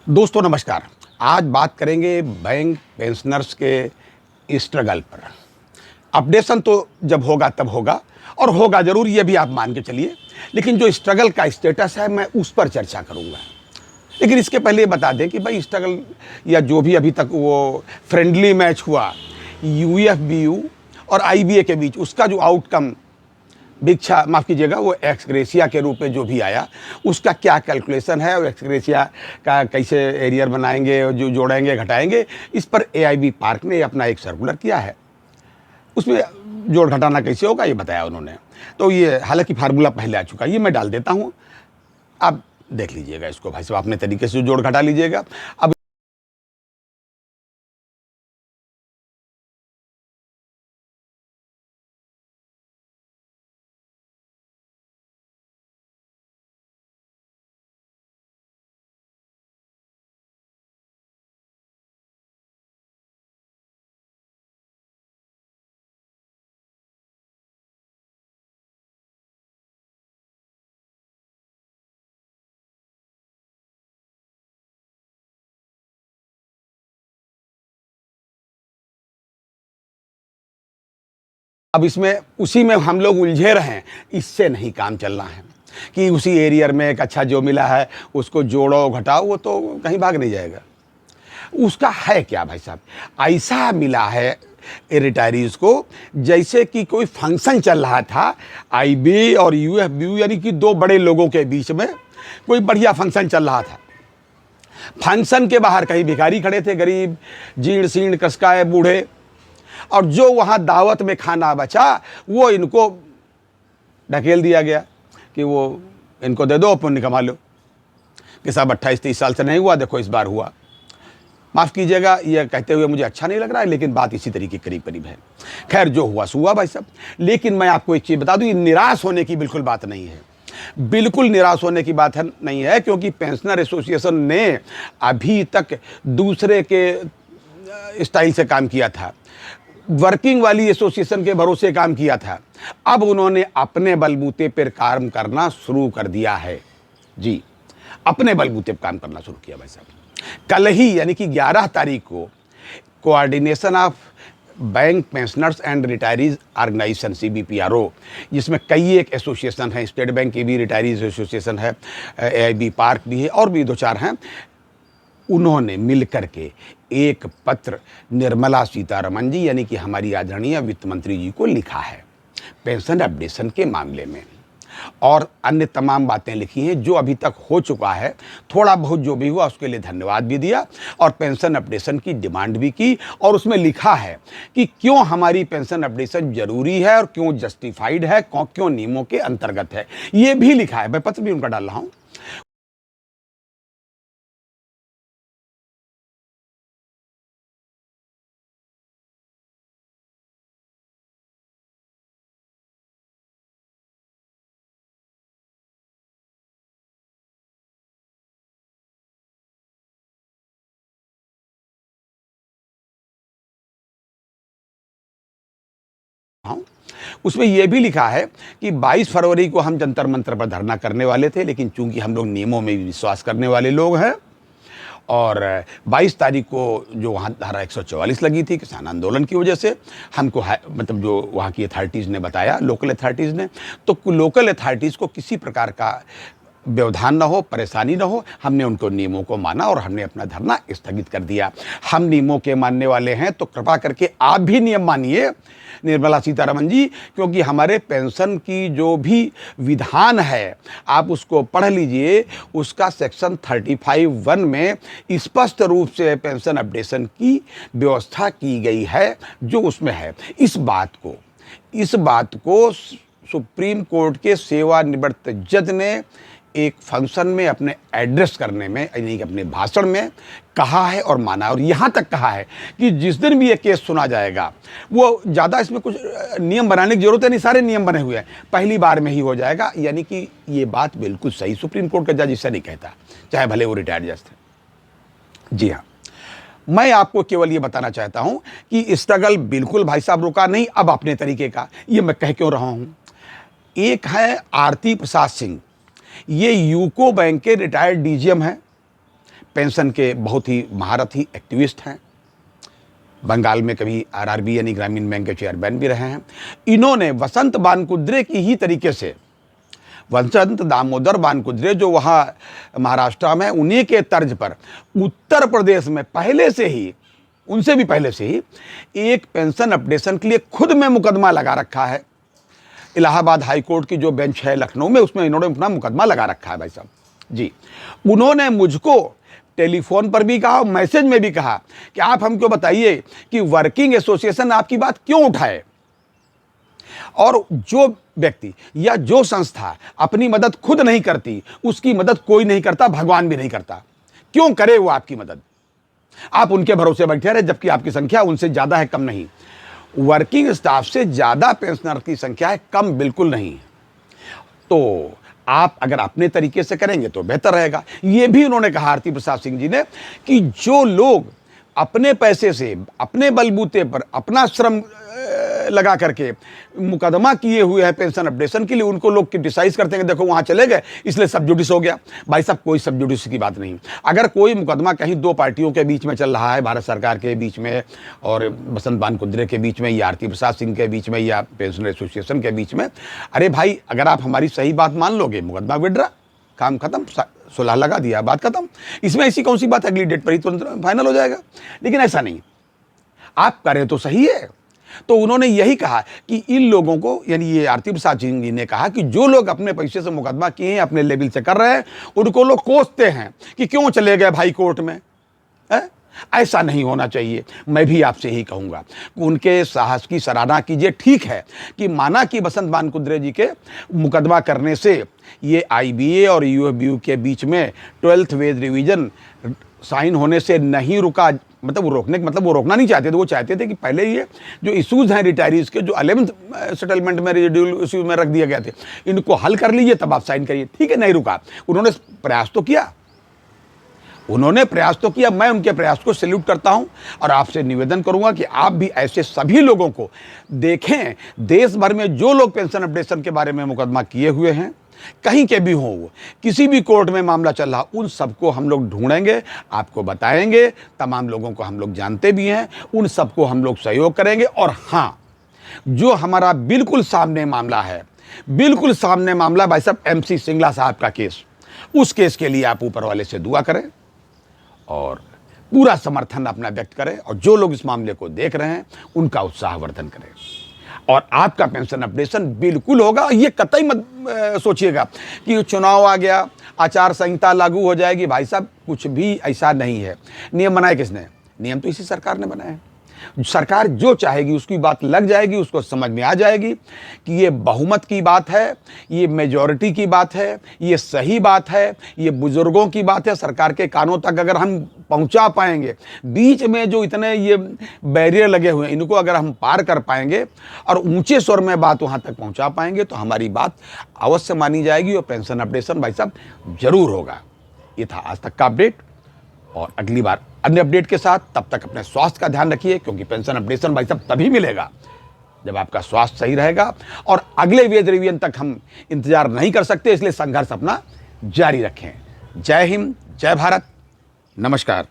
दोस्तों नमस्कार। आज बात करेंगे बैंक पेंशनर्स के स्ट्रगल पर। अपडेशन तो जब होगा तब होगा और होगा ज़रूर, ये भी आप मान के चलिए, लेकिन जो स्ट्रगल का स्टेटस है मैं उस पर चर्चा करूंगा। लेकिन इसके पहले ये बता दें कि भाई स्ट्रगल या जो भी अभी तक वो फ्रेंडली मैच हुआ यूएफबीयू और आईबीए के बीच, उसका जो आउटकम भिक्षा माफ़ कीजिएगा वो एक्सग्रेशिया के रूप में जो भी आया, उसका क्या कैलकुलेशन है और एक्सग्रेशिया का कैसे एरियर बनाएंगे और जो जोड़ेंगे घटाएंगे, इस पर एआईबी पार्क ने अपना एक सर्कुलर किया है। उसमें जोड़ घटाना कैसे होगा ये बताया उन्होंने। तो ये हालांकि फार्मूला पहले आ चुका है, ये मैं डाल देता हूँ, आप देख लीजिएगा इसको भाई साहब, अपने तरीके से जोड़ घटा लीजिएगा। अब इसमें उसी में हम लोग उलझे रहें, इससे नहीं काम चलना है कि उसी एरियर में एक अच्छा जो मिला है उसको जोड़ो घटाओ, वो तो कहीं भाग नहीं जाएगा। उसका है क्या भाई साहब, ऐसा मिला है रिटायरीज को जैसे कि कोई फंक्शन चल रहा था आईबी और यूएफबीयू, यानी कि दो बड़े लोगों के बीच में कोई बढ़िया फंक्शन चल रहा था। फंक्शन के बाहर कहीं भिखारी खड़े थे, गरीब जीर्ण शीर्ण कसकाए बूढ़े, और जो वहाँ दावत में खाना बचा वो इनको ढकेल दिया गया कि वो इनको दे दो, पुण्य कमा लो कि साहब 28-30 साल से नहीं हुआ, देखो इस बार हुआ। माफ़ कीजिएगा ये कहते हुए मुझे अच्छा नहीं लग रहा है, लेकिन बात इसी तरीके करीब करीब है। खैर जो हुआ सो हुआ भाई साहब। लेकिन मैं आपको एक चीज़ बता दूं, ये निराश होने की बिल्कुल बात नहीं है, बिल्कुल निराश होने की बात है नहीं है, क्योंकि पेंशनर एसोसिएशन ने अभी तक दूसरे के स्टाइल से काम किया था, वर्किंग वाली एसोसिएशन के भरोसे काम किया था। अब उन्होंने अपने बलबूते पर काम करना शुरू कर दिया है। जी, अपने बलबूते पर काम करना शुरू किया भाई साहब। कल ही यानी कि 11 तारीख को coordination of bank pensioners and retirees organisation CBPRO, जिसमें कई एक एसोसिएशन है, स्टेट बैंक की भी रिटायरीज एसोसिएशन है, एआईबी पार्क भी है और भी 2-4 हैं, उन्होंने मिलकर के एक पत्र निर्मला सीतारमण जी यानी कि हमारी आदरणीय वित्त मंत्री जी को लिखा है पेंशन अपडेशन के मामले में, और अन्य तमाम बातें लिखी हैं जो अभी तक हो चुका है। थोड़ा बहुत जो भी हुआ उसके लिए धन्यवाद भी दिया और पेंशन अपडेशन की डिमांड भी की, और उसमें लिखा है कि क्यों हमारी पेंशन अपडेशन जरूरी है और क्यों जस्टिफाइड है, क्यों नियमों के अंतर्गत है, ये भी लिखा है। मैं पत्र भी उनका डाल रहा हूँ। उसमें यह भी लिखा है कि 22 फरवरी को हम जंतर मंतर पर धरना करने वाले थे, लेकिन चूंकि हम लोग नियमों में विश्वास करने वाले लोग हैं, और 22 तारीख को जो वहाँ धारा 144 लगी थी किसान आंदोलन की वजह से, हमको मतलब जो वहाँ की अथॉरिटीज़ ने बताया, लोकल अथॉरिटीज़ ने, तो लोकल अथॉरिटीज़ को किसी प्रकार का व्यवधान ना हो, परेशानी ना हो, हमने उनको नियमों को माना और हमने अपना धरना स्थगित कर दिया। हम नियमों के मानने वाले हैं, तो कृपा करके आप भी नियम मानिए निर्मला सीतारमण जी, क्योंकि हमारे पेंशन की जो भी विधान है आप उसको पढ़ लीजिए। उसका सेक्शन 35(1) में स्पष्ट रूप से पेंशन अपडेशन की व्यवस्था की गई है, जो उसमें है। इस बात को सुप्रीम कोर्ट के सेवानिवृत्त जज ने एक फंक्शन में अपने एड्रेस करने में, यानी कि अपने भाषण में कहा है और माना, और यहाँ तक कहा है कि जिस दिन भी ये केस सुना जाएगा, वो ज़्यादा इसमें कुछ नियम बनाने की जरूरत है नहीं, सारे नियम बने हुए हैं, पहली बार में ही हो जाएगा। यानी कि ये बात बिल्कुल सही, सुप्रीम कोर्ट का जज इससे नहीं कहता, चाहे भले वो रिटायर्ड जज थे। जी हाँ, मैं आपको केवल ये बताना चाहता हूँ कि स्ट्रगल बिल्कुल भाई साहब रुका नहीं, अब अपने तरीके का। ये मैं कह क्यों रहा हूँ, एक है आरती प्रसाद सिंह, ये यूको बैंक के रिटायर्ड डीजीएम हैं, पेंशन के बहुत ही महारथी एक्टिविस्ट हैं। बंगाल में कभी आरआरबी यानी ग्रामीण बैंक के चेयरमैन भी रहे हैं। इन्होंने वसंत बानकुद्रे की ही तरीके से, वसंत दामोदर बानकुद्रे जो वहाँ महाराष्ट्र में, उन्हीं के तर्ज पर उत्तर प्रदेश में पहले से ही, उनसे भी पहले से ही एक पेंशन अपडेशन के लिए खुद में मुकदमा लगा रखा है। इलाहाबाद हाई कोर्ट की जो बेंच है लखनऊ में, उसमें इन्होंने अपना मुकदमा लगा रखा है भाई साहब जी। उन्होंने मुझको टेलीफोन पर भी कहा, मैसेज में भी कहा कि आप हमको बताइए कि वर्किंग एसोसिएशन आपकी बात क्यों उठाए, और जो व्यक्ति या जो संस्था अपनी मदद खुद नहीं करती उसकी मदद कोई नहीं करता, भगवान भी नहीं करता। क्यों करे वो आपकी मदद? आप उनके भरोसे बैठे रहे, जबकि आपकी संख्या उनसे ज़्यादा है, कम नहीं। वर्किंग स्टाफ से ज़्यादा पेंशनर की संख्या है, कम बिल्कुल नहीं। तो आप अगर अपने तरीके से करेंगे तो बेहतर रहेगा। ये भी उन्होंने कहा, आरती प्रसाद सिंह जी ने, कि जो लोग अपने पैसे से, अपने बलबूते पर, अपना श्रम लगा करके मुकदमा किए हुए हैं पेंशन अपडेशन के लिए, उनको लोग क्रिटिसाइज करते हैं, देखो वहाँ चले गए इसलिए सब जुडिस हो गया। भाई साहब, कोई सब जुडिस की बात नहीं। अगर कोई मुकदमा कहीं दो पार्टियों के बीच में चल रहा है, भारत सरकार के बीच में और वसंत बानकुद्रे के बीच में, या आरती प्रसाद सिंह के बीच में, या पेंशनर एसोसिएशन के बीच में, अरे भाई, अगर आप हमारी सही बात मान लोगे, मुकदमा विड्रा, काम खत्म, सुलह लगा दिया, बात खत्म। इसमें ऐसी कौन सी बात, अगली डेट पर ही तुरंत फाइनल हो जाएगा। लेकिन ऐसा नहीं, आप करें तो सही है। तो उन्होंने यही कहा कि इन लोगों को, यानी ये आरती प्रसाद सिंह जी ने कहा कि जो लोग अपने पैसे से मुकदमा किए हैं, अपने लेवल से कर रहे हैं, उनको लोग कोसते हैं कि क्यों चले गए भाई कोर्ट में। ऐसा नहीं होना चाहिए। मैं भी आपसे यही कहूँगा कि उनके साहस की सराहना कीजिए। ठीक है कि माना कि वसंत बानकुद्रे जी के मुकदमा करने से ये आईबीए और यूएफबीयू के बीच में 12th वेज रिवीजन साइन होने से नहीं रुका, मतलब वो रोकने, मतलब वो रोकना नहीं चाहते थे। वो चाहते थे कि पहले ये जो इश्यूज हैं रिटायरीज के, जो 11th सेटलमेंट में रेजिडुअल इश्यू में रख दिया गया थे, इनको हल कर लीजिए, तब आप साइन करिए। ठीक है, नहीं रुका। उन्होंने प्रयास तो किया, उन्होंने प्रयास तो किया। मैं उनके प्रयास को सैल्यूट करता हूं और आपसे निवेदन करूंगा कि आप भी ऐसे सभी लोगों को देखें। देश भर में जो लोग पेंशन अपडेशन के बारे में मुकदमा किए हुए हैं, कहीं के भी हों, वो किसी भी कोर्ट में मामला चल रहा, उन सबको हम लोग ढूंढेंगे, आपको बताएंगे। तमाम लोगों को हम लोग जानते भी हैं, उन सबको हम लोग सहयोग करेंगे। और हाँ, जो हमारा बिल्कुल सामने मामला है, बिल्कुल सामने मामला भाई साहब MC सिंगला साहब का केस, उस केस के लिए आप ऊपर वाले से दुआ करें और पूरा समर्थन अपना व्यक्त करें, और जो लोग इस मामले को देख रहे हैं उनका उत्साहवर्धन करें, और आपका पेंशन अपडेशन बिल्कुल होगा। ये कतई मत सोचिएगा कि चुनाव आ गया, आचार संहिता लागू हो जाएगी। भाई साहब, कुछ भी ऐसा नहीं है। नियम बनाए किसने? नियम तो इसी सरकार ने बनाए हैं। सरकार जो चाहेगी उसकी बात लग जाएगी, उसको समझ में आ जाएगी कि ये बहुमत की बात है, ये मेजॉरिटी की बात है, ये सही बात है, ये बुजुर्गों की बात है। सरकार के कानों तक अगर हम पहुंचा पाएंगे, बीच में जो इतने ये बैरियर लगे हुए हैं, इनको अगर हम पार कर पाएंगे और ऊंचे स्वर में बात वहां तक पहुंचा पाएंगे, तो हमारी बात अवश्य मानी जाएगी और पेंशन अपडेशन भाई साहब जरूर होगा। ये था आज तक का अपडेट, और अगली बार अन्य अपडेट के साथ। तब तक अपने स्वास्थ्य का ध्यान रखिए, क्योंकि पेंशन अपडेशन भाई साहब तभी मिलेगा जब आपका स्वास्थ्य सही रहेगा, और अगले वेज रिवीजन तक हम इंतजार नहीं कर सकते, इसलिए संघर्ष अपना जारी रखें। जय हिंद, जय भारत, नमस्कार।